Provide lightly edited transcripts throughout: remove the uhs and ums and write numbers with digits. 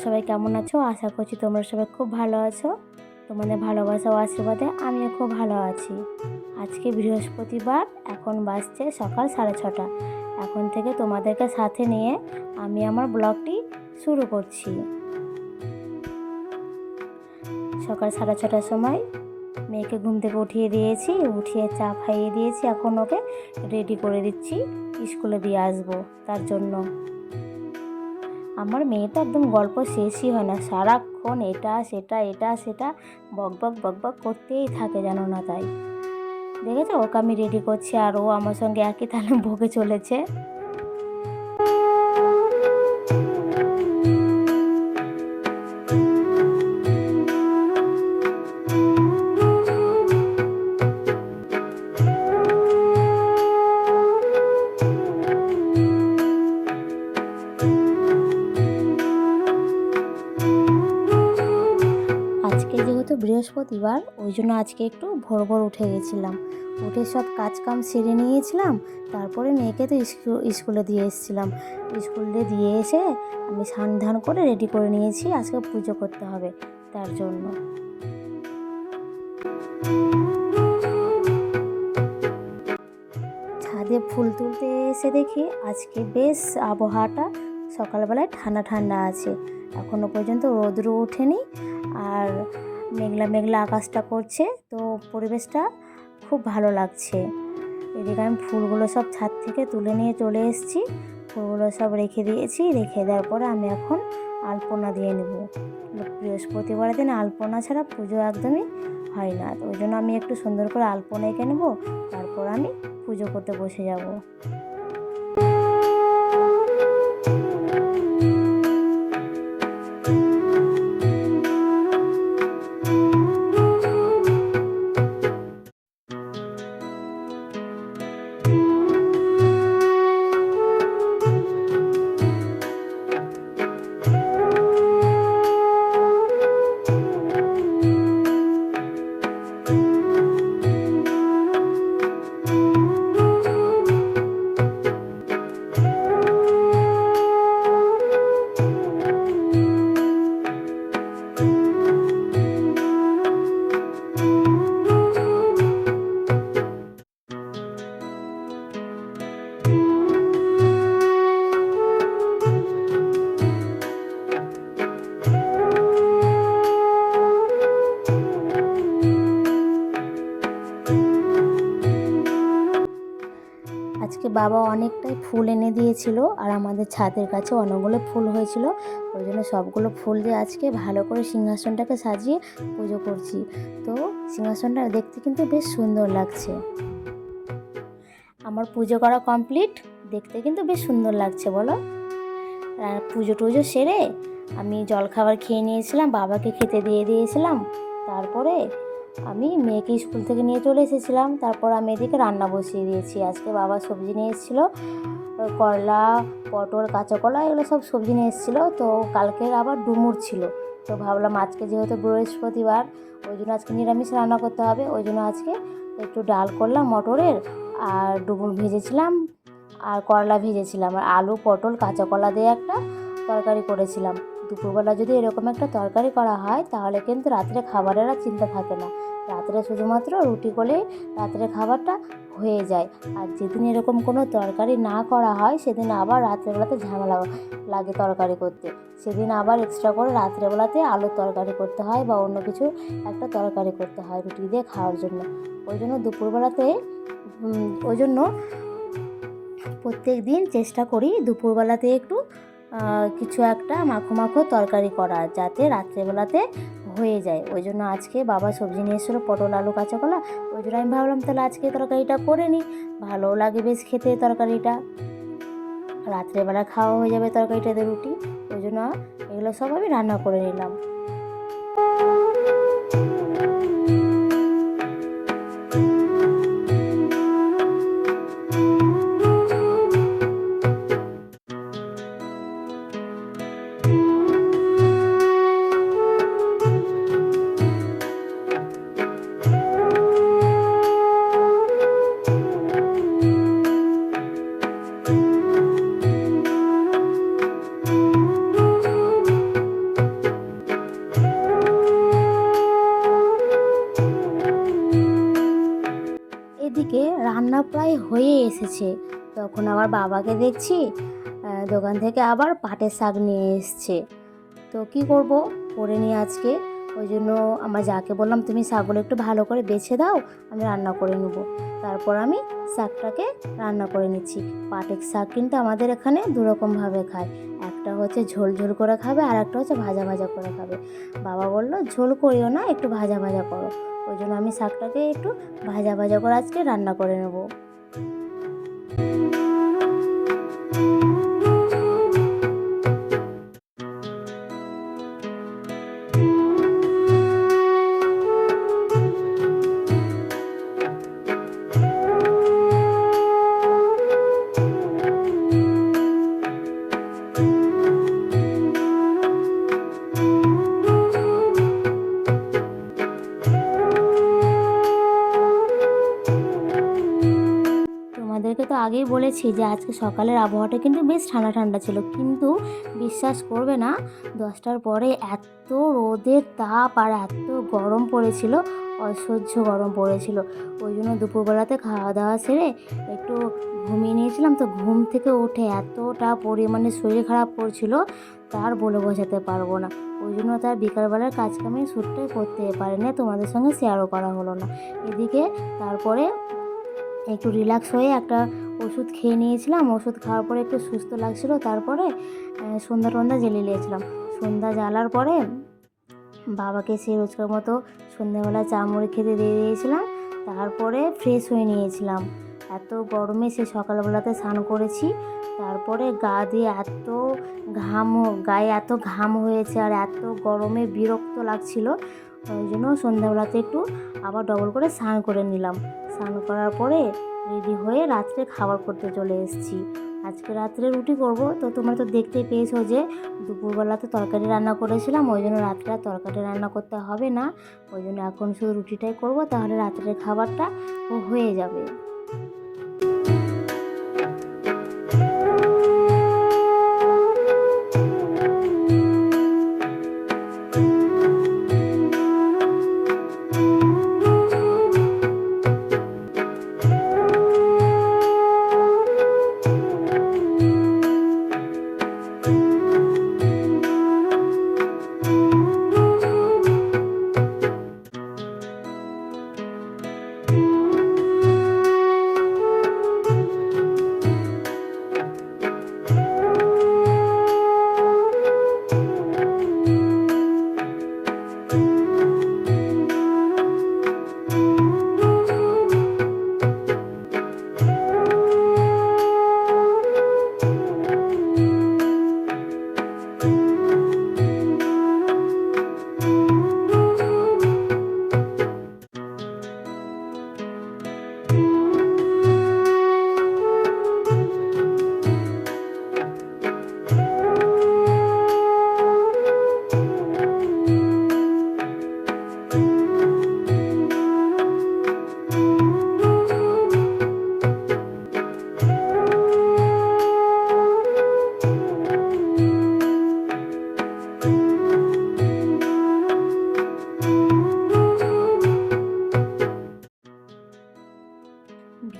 সবাই কেমন আছো? আশা করছি তোমরা সবাই খুব ভালো আছো। তোমাদের ভালোবাসা ও আশীর্বাদে আমিও খুব ভালো আছি। আজকে বৃহস্পতিবার, এখন বাজছে সকাল 6:30। এখন থেকে তোমাদেরকে সাথে নিয়ে আমি আমার ব্লগটি শুরু করছি। সকাল 6:30টার সময় মেয়েকে ঘুম থেকে উঠিয়ে দিয়েছি, উঠিয়ে চা খাইয়ে দিয়েছি। এখন ওকে রেডি করে দিচ্ছি, স্কুলে দিয়ে আসবো তার জন্য। আমার মেয়েটা একদম গল্প শেষই হয় না, সারাক্ষণ এটা সেটা বক বক করতেই থাকে, জানো না? তাই দেখেছো, ওকে আমি রেডি করছি আর ও আমার সঙ্গে একই তালে বকে চলেছে। আজকে যেহেতু বৃহস্পতিবার, ওই জন্য আজকে একটু ভোর ভোর উঠে গেছিলাম। উঠে সব কাজ কাম সেরে নিয়েছিলাম। তারপরে মেয়েকে তো স্কুলে দিয়ে এসেছিলাম। স্কুলে দিয়ে এসে আমি স্নান ধান করে রেডি করে নিয়েছি, আজকে পুজো করতে হবে তার জন্য। ছাদে ফুল তুলতে এসে দেখি আজকে বেশ আবহাওয়াটা সকালবেলায় ঠান্ডা ঠান্ডা আছে। এখনও পর্যন্ত রোদ্র ওঠেনি আর মেঘলা মেঘলা আকাশটা করছে, তো পরিবেশটা খুব ভালো লাগছে। এদিকে আমি ফুলগুলো সব ছাদ থেকে তুলে নিয়ে চলে এসেছি। ফুলগুলো সব রেখে দিয়েছি। রেখে দেওয়ার পরে আমি এখন আলপনা দিয়ে নেব। বৃহস্পতিবার দিন আলপনা ছাড়া পুজো একদমই হয় না, তো ওই জন্য আমি একটু সুন্দর করে আলপনা এঁকে নেবো, তারপর আমি পুজো করতে বসে যাব। আজকে বাবা অনেকটাই ফুল এনে দিয়েছিল আর আমাদের ছাদের কাছে অনেকগুলো ফুল হয়েছিল, ওই জন্য সবগুলো ফুল দিয়ে আজকে ভালো করে সিংহাসনটাকে সাজিয়ে পুজো করছি। তো সিংহাসনটা দেখতে কিন্তু বেশ সুন্দর লাগছে। আমার পুজো করা কমপ্লিট, দেখতে কিন্তু বেশ সুন্দর লাগছে, বলো? পুজো টুজো সেরে আমি জলখাবার খেয়ে নিয়েছিলাম, বাবাকে খেতে দিয়ে দিয়েছিলাম। তারপরে আমি মেয়েকে স্কুল থেকে নিয়ে চলে এসেছিলাম। তারপর আমি এদিকে রান্না বসিয়ে দিয়েছি। আজকে বাবা সবজি নিয়ে এসেছিলো, করলা, পটল, কাঁচা কলা, এগুলো সব সবজি নিয়ে এসেছিলো। তো কালকের আবার ডুমুর ছিল, তো ভাবলাম আজকে যেহেতু বৃহস্পতিবার, ওই জন্য আজকে নিরামিষ রান্না করতে হবে। ওই জন্য আজকে একটু ডাল করলাম মটরের, আর ডুমুর ভেজেছিলাম, আর করলা ভেজেছিলাম, আর আলু, পটল, কাঁচা কলা দিয়ে একটা তরকারি করেছিলাম। দুপুরবেলা যদি এরকম একটা তরকারি করা হয় তাহলে কিন্তু রাত্রে খাবারের আর চিন্তা থাকে না। রাত্রে শুধুমাত্র রুটি করলেই রাত্রে খাবারটা হয়ে যায়। আর যেদিন এরকম কোনো তরকারি না করা হয় সেদিন আবার রাত্রেবেলাতে ঝামেলা লাগে তরকারি করতে। সেদিন আবার এক্সট্রা করে রাত্রেবেলাতে আলুর তরকারি করতে হয় বা অন্য কিছু একটা তরকারি করতে হয় রুটি দিয়ে খাওয়ার জন্য। ওই জন্য দুপুরবেলাতে ওই জন্য প্রত্যেক দিন চেষ্টা করি দুপুরবেলাতে একটু কিছু একটা মাখো মাখো তরকারি করা, যাতে রাত্রেবেলাতে হয়ে যায়। ওই জন্য আজকে বাবা সবজি নিয়ে এসেছিলো, পটল, আলু, কাঁচা কলা। ওই জন্য আমি ভাবলাম তাহলে আজকে তরকারিটা করে নিই, ভালোও লাগে বেশ খেতে তরকারিটা, রাত্রেবেলা খাওয়া হয়ে যাবে তরকারিটাতে রুটি। ওই জন্য এগুলো সব আমি রান্না করে নিলাম। এদিকে রান্না প্রায় হয়ে এসেছে, তখন আবার বাবাকে দেখছি দোকান থেকে আবার পাটের শাক নিয়ে এসছে। তো কি করব, করে নিয়ে আজকে ওই জন্য আমার যাকে বললাম তুমি শাকগুলো একটু ভালো করে বেছে দাও, আমি রান্না করে নেব। তারপর আমি শাকটাকে রান্না করে নিচ্ছি। পাটের শাক কিন্তু আমাদের এখানে দুরকমভাবে খায়, একটা হচ্ছে ঝোল ঝোল করে খাবে আর একটা হচ্ছে ভাজা ভাজা করে খাবে। বাবা বললো ঝোল করিও না, একটু ভাজা ভাজা করো। ওই জন্য আমি শাকটাকে একটু ভাজা ভাজা করে আজকে রান্না করে নেব। তোমাদেরকে তো আগেই বলেছি যে আজকে সকালের আবহাওয়াটা কিন্তু বেশ ঠান্ডা ঠান্ডা ছিল, কিন্তু বিশ্বাস করবে না 10টার পরে এত রোদের তাপ আর এত গরম পড়েছিল, অসহ্য গরম পড়েছিল। ওই জন্য দুপুরবেলাতে খাওয়া দাওয়া সেরে একটু ঘুমিয়ে নিয়েছিলাম। তো ঘুম থেকে উঠে এতটা পরিমাণে শরীর খারাপ করছিল তার বলে বোঝাতে পারবো না। ওই জন্য তার বিকালবেলার কাজকামের শ্যুটটাই করতে পারি না, তোমাদের সঙ্গে শেয়ারও করা হলো না। এদিকে তারপরে একটু রিল্যাক্স হয়ে একটা ওষুধ খেয়ে নিয়েছিলাম। ওষুধ খাওয়ার পরে একটু সুস্থ লাগছিলো। তারপরে সন্ধ্যা টন্ধা জ্বেলে নিয়েছিলাম। সন্ধ্যা জ্বালার পরে বাবাকে সেই রোজকার মতো সন্ধ্যাবেলা চা মুড়ি খেতে দিয়ে দিয়েছিলাম। তারপরে ফ্রেশ হয়ে নিয়েছিলাম। এত গরমে সে সকালবেলাতে স্নান করেছি, তারপরে গা দিয়ে এত গায়ে এত ঘাম হয়েছে আর এত গরমে বিরক্ত লাগছিল। ওই জন্য সন্ধ্যাবেলাতে একটু আবার ডবল করে স্নান করে নিলাম। স্নান করার পরে রেডি হয়ে রাত্রে খাবার করতে চলে এসেছি। আজকে রাত্রে রুটি করব। তো তোমরা তো দেখতেই পেয়েছো যে দুপুরবেলাতে তরকারি রান্না করেছিলাম, ওই জন্য রাত্রে আর তরকারি রান্না করতে হবে না। ওই জন্য এখন শুধু রুটিটাই করব, তাহলে রাত্রের খাবারটা হয়ে যাবে।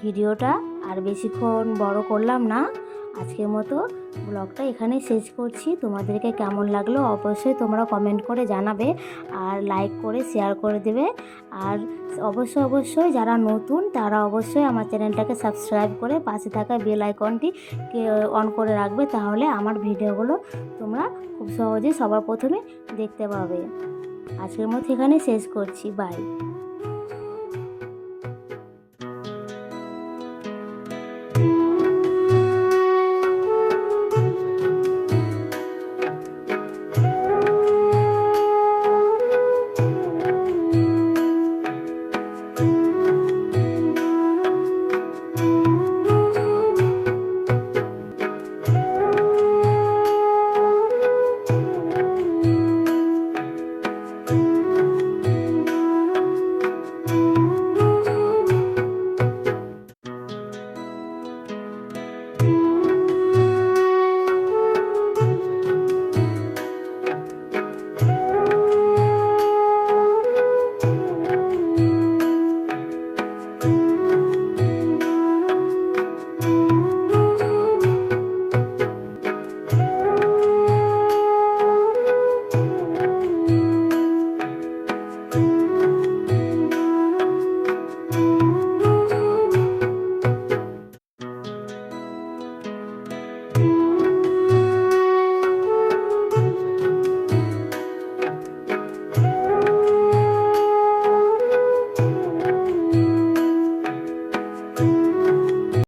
ভিডিওটা আর বেশিক্ষণ বড় করলাম না, আজকের মতো ব্লগটা এখানে শেষ করছি। তোমাদেরকে কেমন লাগলো অবশ্যই তোমরা কমেন্ট করে জানাবে, আর লাইক করে শেয়ার করে দেবে। আর অবশ্যই যারা নতুন তারা অবশ্যই আমার চ্যানেলটাকে সাবস্ক্রাইব করে পাশে থাকা বেল আইকনটি অন করে রাখবে, তাহলে আমার ভিডিওগুলো তোমরা খুব সহজে সবার প্রথমে দেখতে পাবে। আজকের মতো এখানে শেষ করছি, বাই।